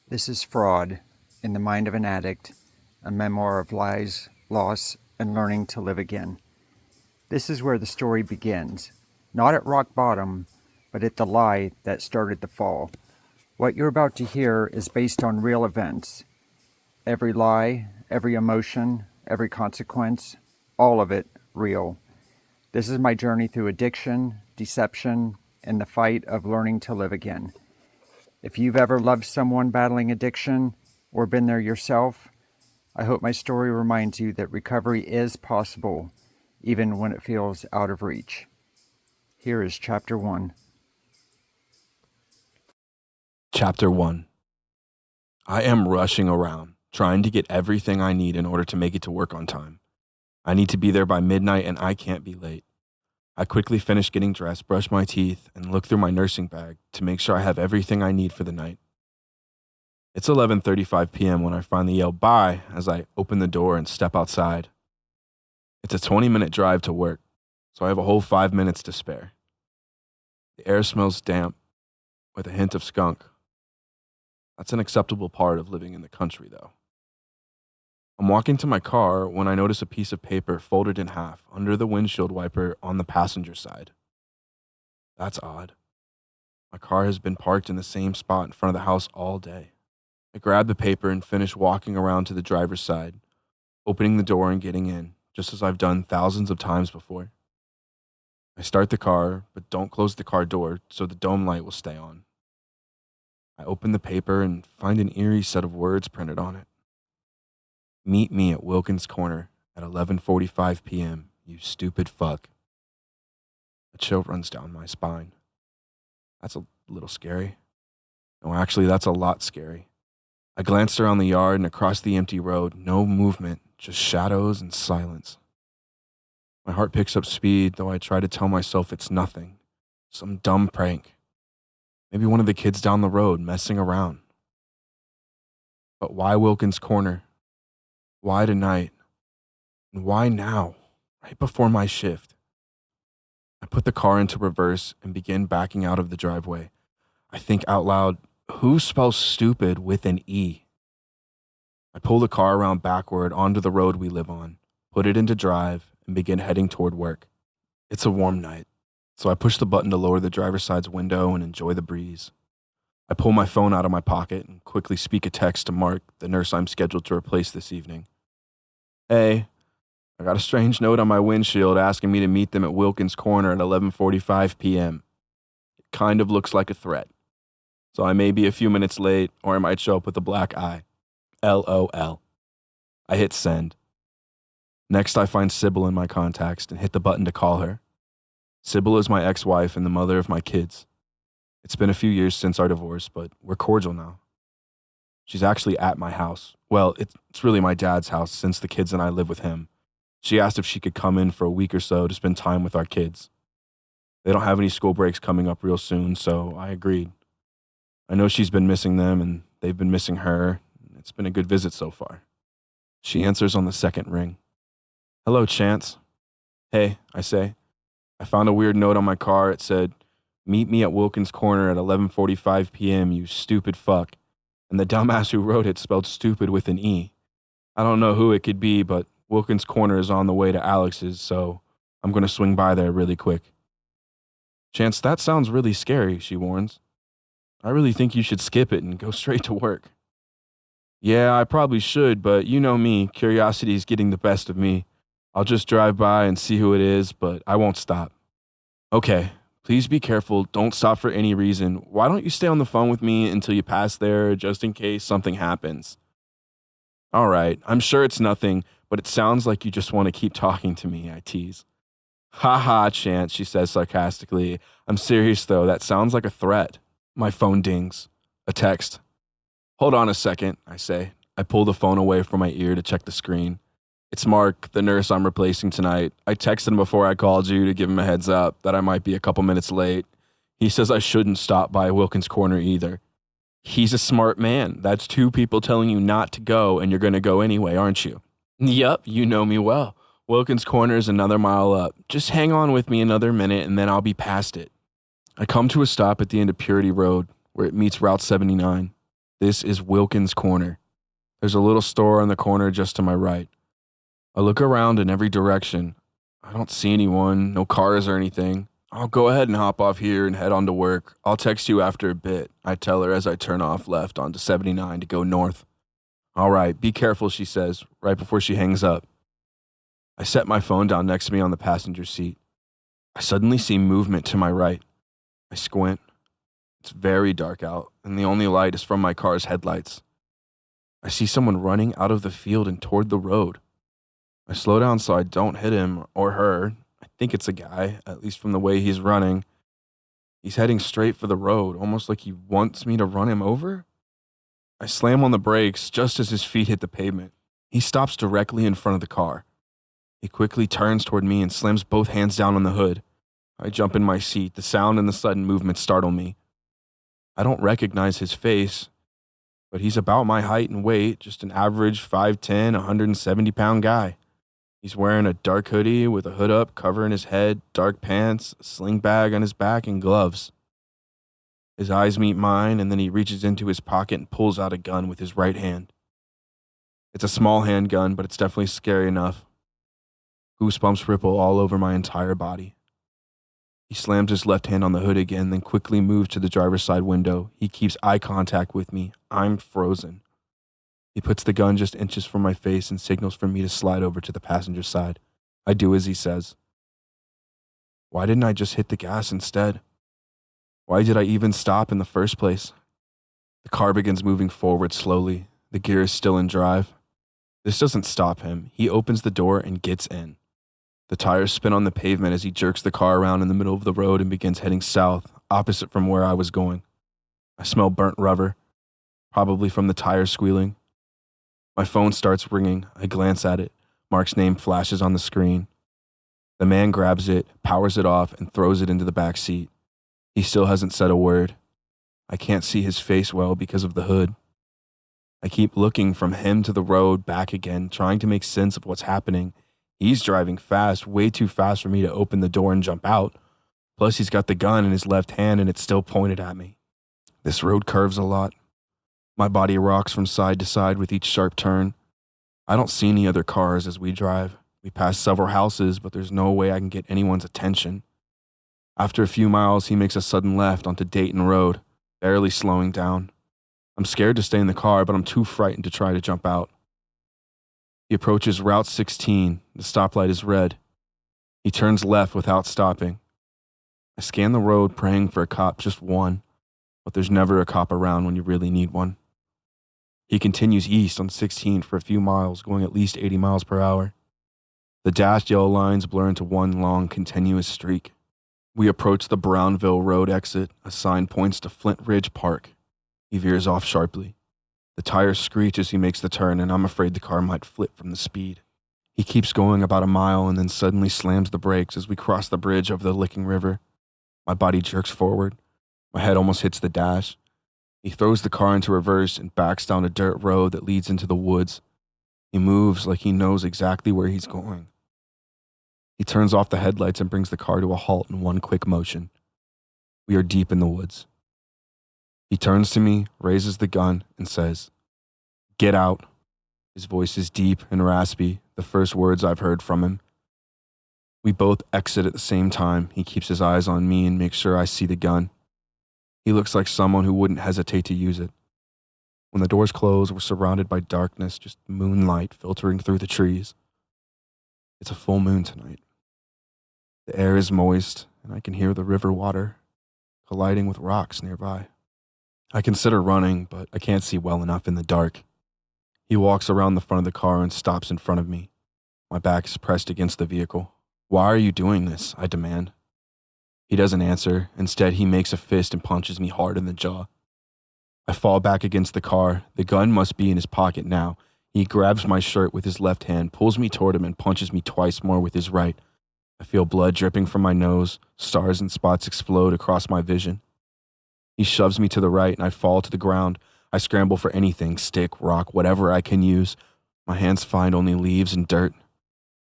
This is Fraud in the Mind of an Addict, a memoir of lies, loss, and learning to live again. This is where the story begins, not at rock bottom, but at the lie that started the fall. What you're about to hear is based on real events. Every lie, every emotion, every consequence, all of it real. This is my journey through addiction, deception, and the fight of learning to live again. If you've ever loved someone battling addiction or been there yourself, I hope my story reminds you that recovery is possible, even when it feels out of reach. Here is Chapter 1. Chapter 1. I am rushing around, trying to get everything I need in order to make it to work on time. I need to be there by midnight and I can't be late. I quickly finish getting dressed, brush my teeth, and look through my nursing bag to make sure I have everything I need for the night. It's 11:35 p.m. when I finally yell bye as I open the door and step outside. It's a 20-minute drive to work, so I have a whole 5 minutes to spare. The air smells damp with a hint of skunk. That's an acceptable part of living in the country, though. I'm walking to my car when I notice a piece of paper folded in half under the windshield wiper on the passenger side. That's odd. My car has been parked in the same spot in front of the house all day. I grab the paper and finish walking around to the driver's side, opening the door and getting in, just as I've done thousands of times before. I start the car, but don't close the car door so the dome light will stay on. I open the paper and find an eerie set of words printed on it. Meet me at Wilkins Corner at 11:45 p.m., you stupid fuck. A chill runs down my spine. That's a little scary. No, actually, that's a lot scary. I glanced around the yard and across the empty road. No movement, just shadows and silence. My heart picks up speed, though I try to tell myself it's nothing. Some dumb prank. Maybe one of the kids down the road messing around. But why Wilkins Corner? Why tonight? And why now? Right before my shift. I put the car into reverse and begin backing out of the driveway. I think out loud, who spells stupid with an E? I pull the car around backward onto the road we live on, put it into drive, and begin heading toward work. It's a warm night, so I push the button to lower the driver's side's window and enjoy the breeze. I pull my phone out of my pocket and quickly speak a text to Mark, the nurse I'm scheduled to replace this evening. Hey, I got a strange note on my windshield asking me to meet them at Wilkins Corner at 11:45 p.m. It kind of looks like a threat. So I may be a few minutes late, or I might show up with a black eye. LOL. I hit send. Next, I find Sybil in my contacts and hit the button to call her. Sybil is my ex-wife and the mother of my kids. It's been a few years since our divorce, but we're cordial now. She's actually at my house. Well, it's really my dad's house since the kids and I live with him. She asked if she could come in for a week or so to spend time with our kids. They don't have any school breaks coming up real soon, so I agreed. I know she's been missing them and they've been missing her. It's been a good visit so far. She answers on the second ring. Hello, Chance. Hey, I say. I found a weird note on my car. It said, meet me at Wilkins Corner at 11:45 p.m., you stupid fuck. And the dumbass who wrote it spelled stupid with an E. I don't know who it could be, but Wilkins Corner is on the way to Alex's, so I'm going to swing by there really quick. Chance, that sounds really scary, she warns. I really think you should skip it and go straight to work. Yeah, I probably should, but you know me, curiosity is getting the best of me. I'll just drive by and see who it is, but I won't stop. Okay, please be careful. Don't stop for any reason. Why don't you stay on the phone with me until you pass there, just in case something happens? All right, I'm sure it's nothing, but it sounds like you just want to keep talking to me, I tease. Ha ha, Chance, she says sarcastically. I'm serious though, that sounds like a threat. My phone dings. A text. Hold on a second, I say. I pull the phone away from my ear to check the screen. It's Mark, the nurse I'm replacing tonight. I texted him before I called you to give him a heads up that I might be a couple minutes late. He says I shouldn't stop by Wilkins Corner either. He's a smart man. That's two people telling you not to go and you're going to go anyway, aren't you? Yup, you know me well. Wilkins Corner is another mile up. Just hang on with me another minute and then I'll be past it. I come to a stop at the end of Purity Road where it meets Route 79. This is Wilkins Corner. There's a little store on the corner just to my right. I look around in every direction. I don't see anyone, no cars or anything. I'll go ahead and hop off here and head on to work. I'll text you after a bit, I tell her as I turn off left onto 79 to go north. All right, be careful, she says, right before she hangs up. I set my phone down next to me on the passenger seat. I suddenly see movement to my right. I squint. It's very dark out, and the only light is from my car's headlights. I see someone running out of the field and toward the road. I slow down so I don't hit him or her. I think it's a guy, at least from the way he's running. He's heading straight for the road, almost like he wants me to run him over. I slam on the brakes just as his feet hit the pavement. He stops directly in front of the car. He quickly turns toward me and slams both hands down on the hood. I jump in my seat. The sound and the sudden movement startle me. I don't recognize his face, but he's about my height and weight, just an average 5'10", 170-pound guy. He's wearing a dark hoodie with a hood up covering his head, dark pants, a sling bag on his back, and gloves. His eyes meet mine, and then he reaches into his pocket and pulls out a gun with his right hand. It's a small handgun, but it's definitely scary enough. Goosebumps ripple all over my entire body. He slams his left hand on the hood again, then quickly moves to the driver's side window. He keeps eye contact with me. I'm frozen. He puts the gun just inches from my face and signals for me to slide over to the passenger side. I do as he says. Why didn't I just hit the gas instead? Why did I even stop in the first place? The car begins moving forward slowly. The gear is still in drive. This doesn't stop him. He opens the door and gets in. The tires spin on the pavement as he jerks the car around in the middle of the road and begins heading south, opposite from where I was going. I smell burnt rubber, probably from the tires squealing. My phone starts ringing. I glance at it. Mark's name flashes on the screen. The man grabs it, powers it off, and throws it into the back seat. He still hasn't said a word. I can't see his face well because of the hood. I keep looking from him to the road, back again, trying to make sense of what's happening. He's driving fast, way too fast for me to open the door and jump out. Plus, he's got the gun in his left hand and it's still pointed at me. This road curves a lot. My body rocks from side to side with each sharp turn. I don't see any other cars as we drive. We pass several houses, but there's no way I can get anyone's attention. After a few miles, he makes a sudden left onto Dayton Road, barely slowing down. I'm scared to stay in the car, but I'm too frightened to try to jump out. He approaches Route 16. The stoplight is red. He turns left without stopping. I scan the road praying for a cop, just one, but there's never a cop around when you really need one. He continues east on 16 for a few miles, going at least 80 miles per hour. The dashed yellow lines blur into one long, continuous streak. We approach the Brownville Road exit. A sign points to Flint Ridge Park. He veers off sharply. The tires screech as he makes the turn, and I'm afraid the car might flip from the speed. He keeps going about a mile and then suddenly slams the brakes as we cross the bridge over the Licking River. My body jerks forward. My head almost hits the dash. He throws the car into reverse and backs down a dirt road that leads into the woods. He moves like he knows exactly where he's going. He turns off the headlights and brings the car to a halt in one quick motion. We are deep in the woods. He turns to me, raises the gun, and says, "Get out." His voice is deep and raspy, the first words I've heard from him. We both exit at the same time. He keeps his eyes on me and makes sure I see the gun. He looks like someone who wouldn't hesitate to use it. When the doors close, we're surrounded by darkness, just moonlight filtering through the trees. It's a full moon tonight. The air is moist, and I can hear the river water colliding with rocks nearby. I consider running, but I can't see well enough in the dark. He walks around the front of the car and stops in front of me. My back is pressed against the vehicle. "Why are you doing this?" I demand. He doesn't answer. Instead, he makes a fist and punches me hard in the jaw. I fall back against the car. The gun must be in his pocket now. He grabs my shirt with his left hand, pulls me toward him, and punches me twice more with his right. I feel blood dripping from my nose. Stars and spots explode across my vision. He shoves me to the right, and I fall to the ground. I scramble for anything, stick, rock, whatever I can use. My hands find only leaves and dirt.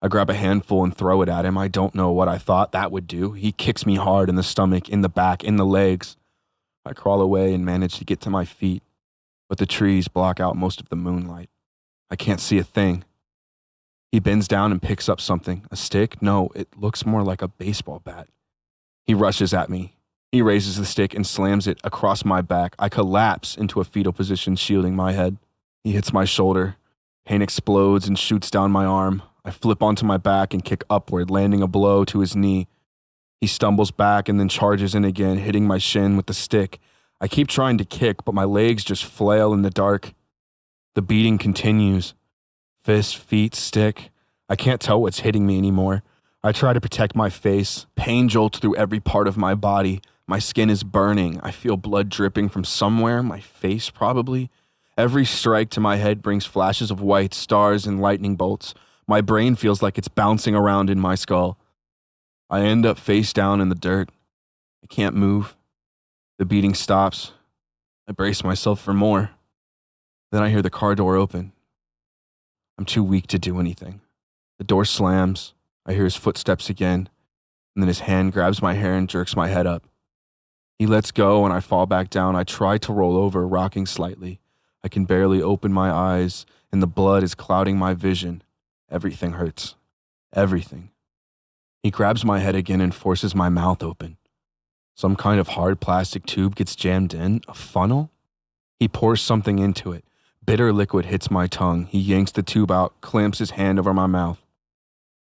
I grab a handful and throw it at him. I don't know what I thought that would do. He kicks me hard in the stomach, in the back, in the legs. I crawl away and manage to get to my feet. but the trees block out most of the moonlight. I can't see a thing. He bends down and picks up something. A stick? No, it looks more like a baseball bat. He rushes at me. He raises the stick and slams it across my back. I collapse into a fetal position, shielding my head. He hits my shoulder. Pain explodes and shoots down my arm. I flip onto my back and kick upward, landing a blow to his knee. He stumbles back and then charges in again, hitting my shin with the stick. I keep trying to kick, but my legs just flail in the dark. The beating continues. Fist, feet, stick. I can't tell what's hitting me anymore. I try to protect my face. Pain jolts through every part of my body. My skin is burning. I feel blood dripping from somewhere, my face probably. Every strike to my head brings flashes of white stars and lightning bolts. My brain feels like it's bouncing around in my skull. I end up face down in the dirt. I can't move. The beating stops. I brace myself for more. Then I hear the car door open. I'm too weak to do anything. The door slams. I hear his footsteps again, and then his hand grabs my hair and jerks my head up. He lets go and I fall back down. I try to roll over, rocking slightly. I can barely open my eyes, and the blood is clouding my vision. Everything hurts. Everything. He grabs my head again and forces my mouth open. Some kind of hard plastic tube gets jammed in. A funnel? He pours something into it. Bitter liquid hits my tongue. He yanks the tube out, clamps his hand over my mouth.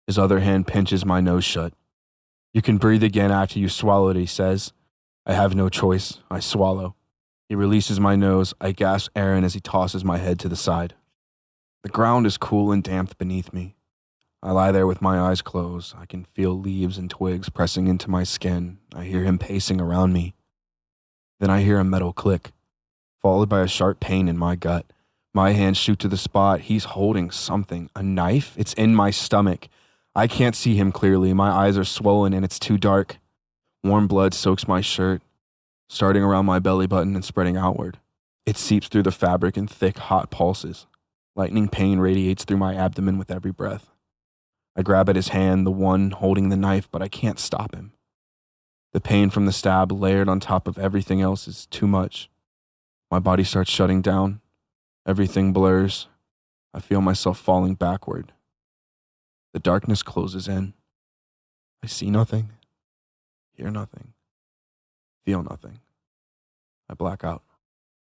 His other hand pinches my nose shut. You can breathe again after you swallow it, he says. I have no choice. I swallow. He releases my nose. I gasp air in as he tosses my head to the side. The ground is cool and damp beneath me. I lie there with my eyes closed. I can feel leaves and twigs pressing into my skin. I hear him pacing around me. Then I hear a metal click, followed by a sharp pain in my gut. My hands shoot to the spot. He's holding something. A knife? It's in my stomach. I can't see him clearly. My eyes are swollen and it's too dark. Warm blood soaks my shirt, starting around my belly button and spreading outward. It seeps through the fabric in thick, hot pulses. Lightning pain radiates through my abdomen with every breath. I grab at his hand, the one holding the knife, but I can't stop him. The pain from the stab layered on top of everything else is too much. My body starts shutting down. Everything blurs. I feel myself falling backward. The darkness closes in. I see nothing, hear nothing, feel nothing. I black out.